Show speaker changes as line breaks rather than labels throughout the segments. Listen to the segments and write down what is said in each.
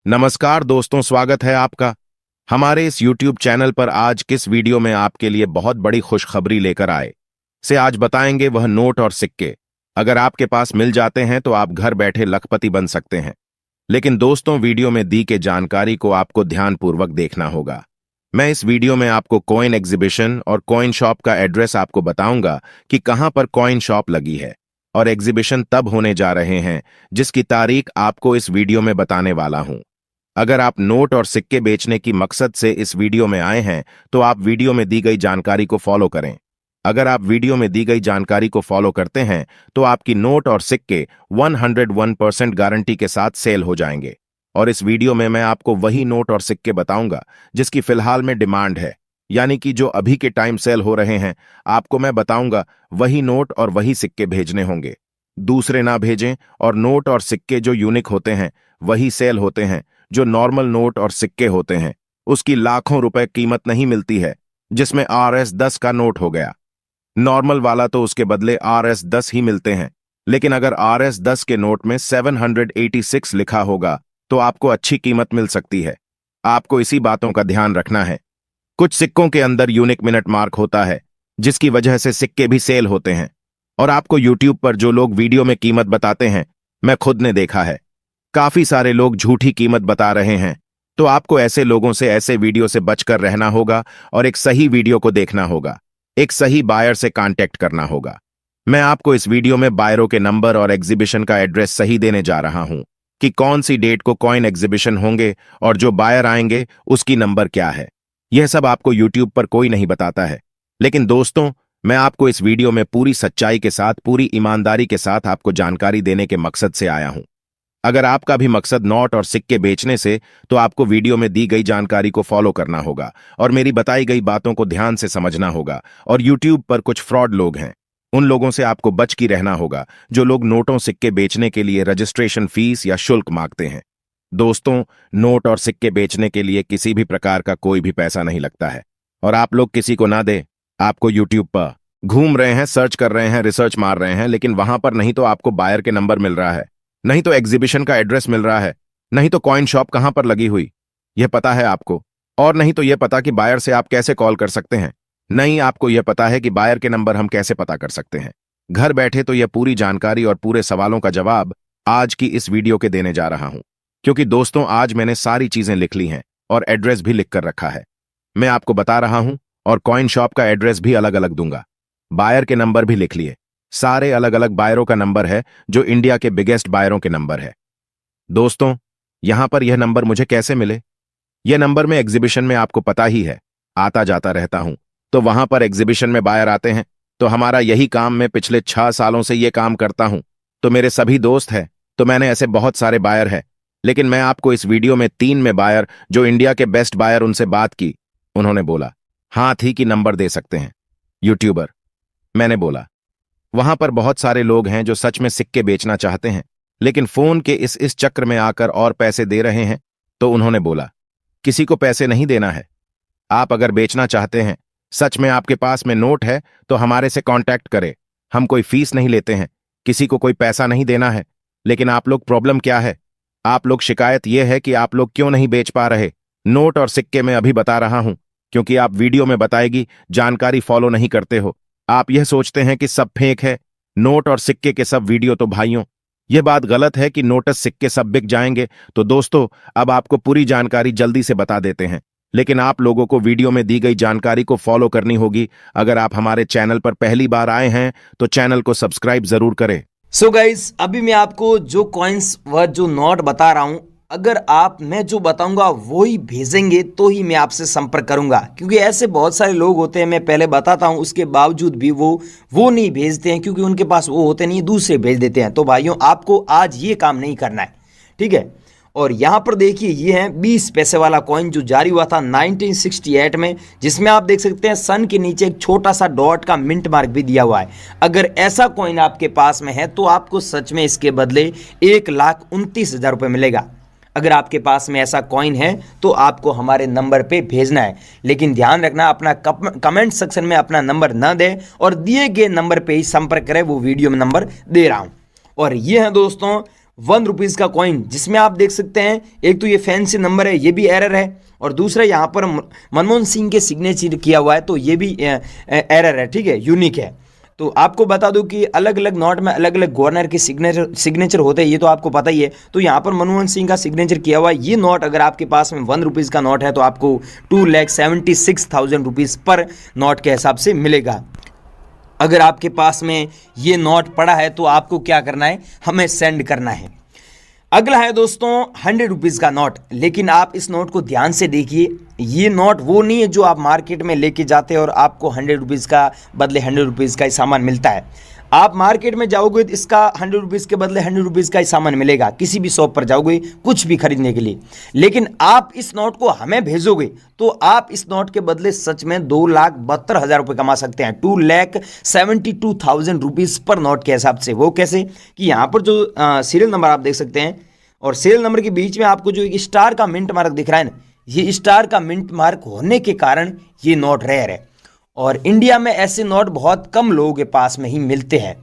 नमस्कार दोस्तों, स्वागत है आपका हमारे इस YouTube चैनल पर। आज किस वीडियो में आपके लिए बहुत बड़ी खुशखबरी लेकर आए से आज बताएंगे वह नोट और सिक्के अगर आपके पास मिल जाते हैं तो आप घर बैठे लखपति बन सकते हैं। लेकिन दोस्तों, वीडियो में दी के जानकारी को आपको ध्यानपूर्वक देखना होगा। मैं इस वीडियो में आपको कॉइन एग्जीबिशन और कॉइन शॉप का एड्रेस आपको बताऊंगा कि कहां पर कॉइन शॉप लगी है और एग्जीबिशन तब होने जा रहे हैं जिसकी तारीख आपको इस वीडियो में बताने वाला हूं। अगर आप नोट और सिक्के बेचने की मकसद से इस वीडियो में आए हैं तो आप वीडियो में दी गई जानकारी को फॉलो करें। अगर आप वीडियो में दी गई जानकारी को फॉलो करते हैं तो आपकी नोट और सिक्के 101% गारंटी के साथ सेल हो जाएंगे। और इस वीडियो में मैं आपको वही नोट और सिक्के बताऊंगा जिसकी फिलहाल में डिमांड है, यानी कि जो अभी के टाइम सेल हो रहे हैं। आपको मैं बताऊंगा वही नोट और वही सिक्के भेजने होंगे, दूसरे ना भेजें। और नोट और सिक्के जो यूनिक होते हैं वही सेल होते हैं। जो नॉर्मल नोट और सिक्के होते हैं उसकी लाखों रुपए कीमत नहीं मिलती है, जिसमें RS10 का नोट हो गया नॉर्मल वाला तो उसके बदले RS10 ही मिलते हैं। लेकिन अगर RS10 के नोट में 786 लिखा होगा तो आपको अच्छी कीमत मिल सकती है। आपको इसी बातों का ध्यान रखना है। कुछ सिक्कों के अंदर यूनिक मिनट मार्क होता है जिसकी वजह से सिक्के भी सेल होते हैं। और आपको YouTube पर जो लोग वीडियो में कीमत बताते हैं, मैं खुद ने देखा है, काफी सारे लोग झूठी कीमत बता रहे हैं। तो आपको ऐसे लोगों से, ऐसे वीडियो से बचकर रहना होगा और एक सही वीडियो को देखना होगा, एक सही बायर से कांटेक्ट करना होगा। मैं आपको इस वीडियो में बायरों के नंबर और एग्जीबिशन का एड्रेस सही देने जा रहा हूं कि कौन सी डेट को कॉइन एग्जीबिशन होंगे और जो बायर आएंगे उसकी नंबर क्या है। यह सब आपको YouTube पर कोई नहीं बताता है। लेकिन दोस्तों, मैं आपको इस वीडियो में पूरी सच्चाई के साथ, पूरी ईमानदारी के साथ आपको जानकारी देने के मकसद से आया हूं। अगर आपका भी मकसद नोट और सिक्के बेचने से, तो आपको वीडियो में दी गई जानकारी को फॉलो करना होगा और मेरी बताई गई बातों को ध्यान से समझना होगा। और YouTube पर कुछ फ्रॉड लोग हैं, उन लोगों से आपको बच के रहना होगा जो लोग नोटों सिक्के बेचने के लिए रजिस्ट्रेशन फीस या शुल्क मांगते हैं। दोस्तों, नोट और सिक्के बेचने के लिए किसी भी प्रकार का कोई भी पैसा नहीं लगता है और आप लोग किसी को ना दे। आपको YouTube पर घूम रहे हैं, सर्च कर रहे हैं, रिसर्च मार रहे हैं, लेकिन वहां पर नहीं तो आपको बायर के नंबर मिल रहा है, नहीं तो एग्जीबिशन का एड्रेस मिल रहा है, नहीं तो कॉइन शॉप कहां पर लगी हुई यह पता है आपको, और नहीं तो यह पता कि बायर से आप कैसे कॉल कर सकते हैं। नहीं, आपको यह पता है कि बायर के नंबर हम कैसे पता कर सकते हैं घर बैठे। तो यह पूरी जानकारी और पूरे सवालों का जवाब आज की इस वीडियो के देने जा रहा हूं, क्योंकि दोस्तों आज मैंने सारी चीजें लिख ली हैं और एड्रेस भी लिख कर रखा है। मैं आपको बता रहा हूं और कॉइन शॉप का एड्रेस भी अलग अलग दूंगा। बायर के नंबर भी लिख लिए, सारे अलग अलग बायरों का नंबर है जो इंडिया के बिगेस्ट बायरों के नंबर है। दोस्तों, यहां पर यह नंबर मुझे कैसे मिले? यह नंबर में एग्जीबिशन में आपको पता ही है, आता जाता रहता हूं, तो वहां पर एग्जीबिशन में बायर आते हैं। तो हमारा यही काम, मैं पिछले 6 सालों से यह काम करता हूं, तो मेरे सभी दोस्त हैं, तो मैंने ऐसे बहुत सारे बायर हैं। लेकिन मैं आपको इस वीडियो में 3 में बायर जो इंडिया के बेस्ट बायर, उनसे बात की। उन्होंने बोला हाँ ठीक ही नंबर दे सकते हैं यूट्यूबर। मैंने बोला वहां पर बहुत सारे लोग हैं जो सच में सिक्के बेचना चाहते हैं, लेकिन फोन के इस चक्र में आकर और पैसे दे रहे हैं। तो उन्होंने बोला किसी को पैसे नहीं देना है। आप अगर बेचना चाहते हैं, सच में आपके पास में नोट है, तो हमारे से कांटेक्ट करें। हम कोई फीस नहीं लेते हैं, किसी को कोई पैसा नहीं देना है। लेकिन आप लोग प्रॉब्लम क्या है? आप लोग शिकायत यह है कि आप लोग क्यों नहीं बेच पा रहे नोट और सिक्के। मैं अभी बता रहा हूं, क्योंकि आप वीडियो में बताएगी जानकारी फॉलो नहीं करते हो। आप यह सोचते हैं कि सब फेक है, नोट और सिक्के के सब वीडियो। तो भाइयों, यह बात गलत है कि नोटस सिक्के सब बिक जाएंगे। तो दोस्तों, अब आपको पूरी जानकारी जल्दी से बता देते हैं, लेकिन आप लोगों को वीडियो में दी गई जानकारी को फॉलो करनी होगी। अगर आप हमारे चैनल पर पहली बार आए हैं तो चैनल को सब्सक्राइब जरूर करें।
सो गाइज, अभी मैं आपको जो कॉइन्स व जो नोट बता रहा हूं, अगर आप मैं जो बताऊंगा वो ही भेजेंगे तो ही मैं आपसे संपर्क करूंगा। क्योंकि ऐसे बहुत सारे लोग होते हैं, मैं पहले बताता हूं, उसके बावजूद भी वो नहीं भेजते हैं, क्योंकि उनके पास वो होते नहीं, दूसरे भेज देते हैं। तो भाइयों, आपको आज ये काम नहीं करना है, ठीक है। और यहाँ पर देखिए, ये है 20 पैसे वाला कॉइन जो जारी हुआ था 1968 में, जिसमें आप देख सकते हैं सन के नीचे एक छोटा सा डॉट का मिंट मार्क भी दिया हुआ है। अगर ऐसा कॉइन आपके पास में है तो आपको सच में इसके बदले 1,29,000 रुपये मिलेगा। अगर आपके पास में ऐसा कॉइन है तो आपको हमारे नंबर पे भेजना है। लेकिन ध्यान रखना, अपना कमेंट सेक्शन में अपना नंबर न दे और दिए गए नंबर पे ही संपर्क करें। वो वीडियो में नंबर दे रहा हूं। और ये है दोस्तों ₹1 का कॉइन, जिसमें आप देख सकते हैं एक तो ये फैंसी नंबर है, ये भी एरर है, और दूसरा यहाँ पर मनमोहन सिंह के सिग्नेचर किया हुआ है, तो ये भी एरर है, ठीक है, यूनिक है। तो आपको बता दूं कि अलग अलग नोट में अलग अलग गवर्नर के सिग्नेचर होते हैं, ये तो आपको पता ही है। तो यहाँ पर मनमोहन सिंह का सिग्नेचर किया हुआ है। ये नोट अगर आपके पास में ₹1 का नोट है तो आपको 2,76,000 रुपीज़ पर नोट के हिसाब से मिलेगा। अगर आपके पास में ये नोट पड़ा है तो आपको क्या करना है, हमें सेंड करना है। अगला है दोस्तों ₹100 का नोट, लेकिन आप इस नोट को ध्यान से देखिए। ये नोट वो नहीं है जो आप मार्केट में लेके जाते हैं और आपको ₹100 का बदले ₹100 का ही सामान मिलता है। आप मार्केट में जाओगे तो इसका ₹100 के बदले ₹100 का ही सामान मिलेगा, किसी भी शॉप पर जाओगे कुछ भी खरीदने के लिए। लेकिन आप इस नोट को हमें भेजोगे तो आप इस नोट के बदले सच में 2,72,000 रुपये कमा सकते हैं, 2,72,000 रुपीज़ पर नोट के हिसाब से। वो कैसे कि यहाँ पर जो सीरियल नंबर आप देख सकते हैं और सीरियल नंबर के बीच में आपको जो एक स्टार का मिंट मार्क दिख रहा है ना, ये स्टार का मिंट मार्क होने के कारण ये नोट रेयर है और इंडिया में ऐसे नोट बहुत कम लोगों के पास में ही मिलते हैं।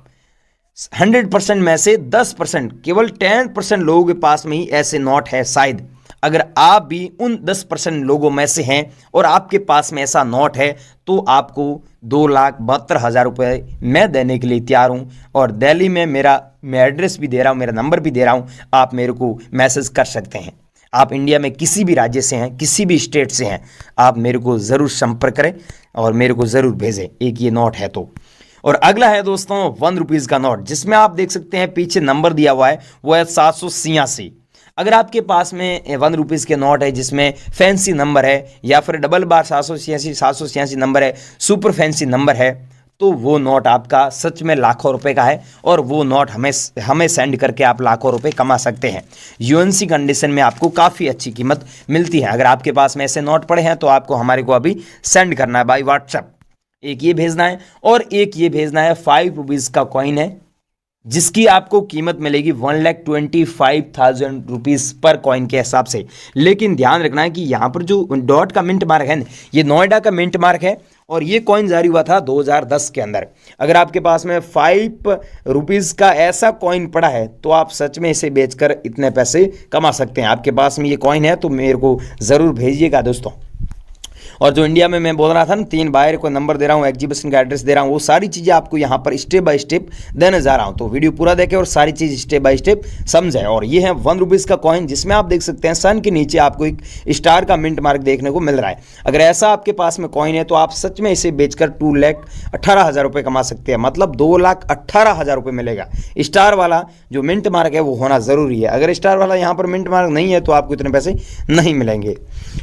100% में से 10%, केवल 10% लोगों के पास में ही ऐसे नोट है शायद। अगर आप भी उन 10% लोगों में से हैं और आपके पास में ऐसा नोट है तो आपको 2,72,000 रुपये मैं देने के लिए तैयार हूँ। और दिल्ली में मैं एड्रेस भी दे रहा हूँ, मेरा नंबर भी दे रहा हूँ, आप मेरे को मैसेज कर सकते हैं। आप इंडिया में किसी भी राज्य से हैं, किसी भी स्टेट से हैं, आप मेरे को ज़रूर संपर्क करें और मेरे को ज़रूर भेजें एक ये नोट है तो। और अगला है दोस्तों ₹1 का नोट, जिसमें आप देख सकते हैं पीछे नंबर दिया हुआ है, वो है 786। अगर आपके पास में ₹1 के नोट है जिसमें फैंसी नंबर है या फिर डबल बार 786 नंबर है, सुपर फैंसी नंबर है, तो वो नोट आपका सच में लाखों रुपए का है और वो नोट हमें सेंड करके आप लाखों रुपए कमा सकते हैं। यूएनसी कंडीशन में आपको काफ़ी अच्छी कीमत मिलती है। अगर आपके पास में ऐसे नोट पड़े हैं तो आपको हमारे को अभी सेंड करना है बाय व्हाट्सएप। एक ये भेजना है और एक ये भेजना है ₹5 का कॉइन है, जिसकी आपको कीमत मिलेगी 1,25,000 रुपीज़ पर कॉइन के हिसाब से। लेकिन ध्यान रखना है कि यहाँ पर जो डॉट का मिंट मार्क है, ये नोएडा का मिंट मार्क है और ये कॉइन जारी हुआ था 2010 के अंदर। अगर आपके पास में ₹5 का ऐसा कॉइन पड़ा है तो आप सच में इसे बेचकर इतने पैसे कमा सकते हैं। आपके पास में ये कॉइन है तो मेरे को ज़रूर भेजिएगा दोस्तों। और जो इंडिया में मैं बोल रहा था ना, 3 बायर को नंबर दे रहा हूँ, एग्जीबिशन का एड्रेस दे रहा हूँ, वो सारी चीज़ें आपको यहाँ पर स्टेप बाय स्टेप देने जा रहा हूँ। तो वीडियो पूरा देखें और सारी चीज़ स्टेप बाय स्टेप समझें। और ये है ₹1 का कॉइन, जिसमें आप देख सकते हैं सन के नीचे आपको एक स्टार का मिंट मार्क देखने को मिल रहा है। अगर ऐसा आपके पास में कॉइन है तो आप सच में इसे बेचकर 2,18,000 रुपये कमा सकते हैं, मतलब 2,18,000 रुपये मिलेगा। स्टार वाला जो मिंट मार्क है वो होना ज़रूरी है। अगर स्टार वाला यहाँ पर मिंट मार्क नहीं है तो आपको इतने पैसे नहीं मिलेंगे।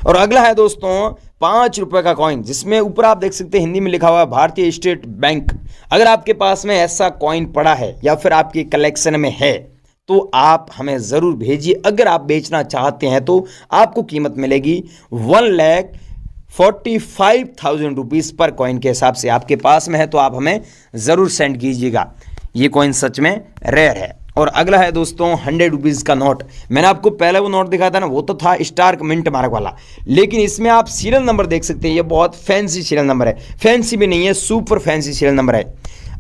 और अगला है दोस्तों ₹5 का कॉइन, जिसमें ऊपर आप देख सकते हैं हिंदी में लिखा हुआ है भारतीय स्टेट बैंक। अगर आपके पास में ऐसा कॉइन पड़ा है या फिर आपकी कलेक्शन में है तो आप हमें ज़रूर भेजिए। अगर आप बेचना चाहते हैं तो आपको कीमत मिलेगी 1,45,000 रुपीज़ पर कॉइन के हिसाब से। आपके पास में है तो आप हमें ज़रूर सेंड कीजिएगा। ये कॉइन सच में रेयर है। और अगला है दोस्तों ₹100 का नोट। मैंने आपको पहले वो नोट दिखाया था ना, वो तो था स्टार मिंट मार्क वाला, लेकिन इसमें आप सीरियल नंबर देख सकते हैं। ये बहुत फैंसी सीरियल नंबर है, फैंसी भी नहीं है, सुपर फैंसी सीरियल नंबर है।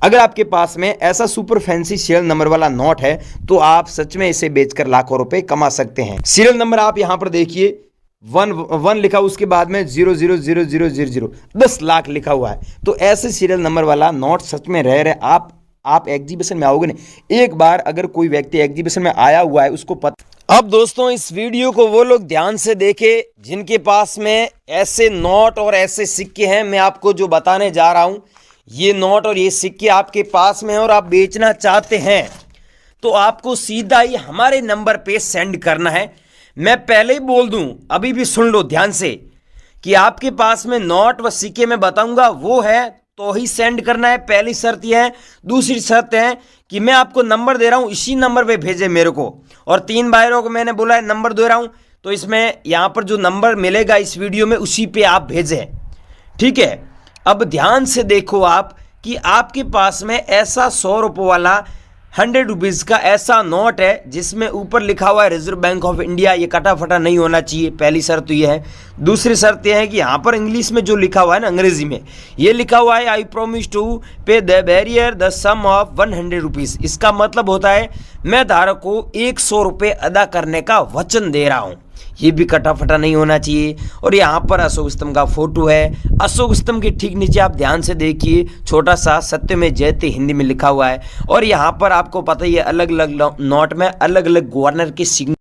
अगर आपके पास में ऐसा सुपर फैंसी सीरियल नंबर वाला नोट है तो आप सच में इसे बेचकर लाखों रुपए कमा सकते हैं। सीरियल नंबर आप यहाँ पर देखिए, 1 लिखा, उसके बाद में 0,0,0,0,0,0 10 लाख लिखा हुआ है। तो ऐसे सीरियल नंबर वाला नोट सच में रेयर है। आप एग्जीबिशन में आओगे ना, एक बार अगर कोई व्यक्ति एग्जीबिशन में आया हुआ है उसको पता। अब दोस्तों इस वीडियो को वो लोग ध्यान से देखें जिनके पास में ऐसे नोट और ऐसे सिक्के हैं। मैं आपको जो बताने जा रहा हूं, ये नोट और ये सिक्के आपके पास में है और आप बेचना चाहते हैं तो आपको सीधा ही हमारे नंबर पे सेंड करना है। मैं पहले ही बोल दूं, अभी भी सुन लो ध्यान से, कि आपके पास में नोट व सिक्के में बताऊंगा वो है तो ही सेंड करना है। पहली शर्त यह है। दूसरी शर्त है कि मैं आपको नंबर दे रहा हूं, इसी नंबर पे भेजे मेरे को। और 3 बायरों को मैंने बोला है नंबर दे रहा हूं, तो इसमें यहां पर जो नंबर मिलेगा इस वीडियो में उसी पे आप भेजें, ठीक है। अब ध्यान से देखो आप कि आपके पास में ऐसा ₹100 वाला 100 रुपीज़ का ऐसा नोट है जिसमें ऊपर लिखा हुआ है रिजर्व बैंक ऑफ इंडिया। ये कटा फटा नहीं होना चाहिए, पहली शर्त तो ये है। दूसरी शर्त ये है कि यहाँ पर इंग्लिश में जो लिखा हुआ है ना, अंग्रेजी में ये लिखा हुआ है I promise to pay the bearer the sum of 100 rupees. इसका मतलब होता है मैं धारक को 100 रुपये अदा करने का वचन दे रहा हूँ। ये भी कटा फटा नहीं होना चाहिए। और यहाँ पर अशोक स्तंभ का फोटो है। अशोक स्तंभ के ठीक नीचे आप ध्यान से देखिए, छोटा सा सत्य में जयते हिंदी में लिखा हुआ है। और यहाँ पर आपको पता ही है, अलग अलग नोट में अलग अलग गवर्नर के सिग्नेचर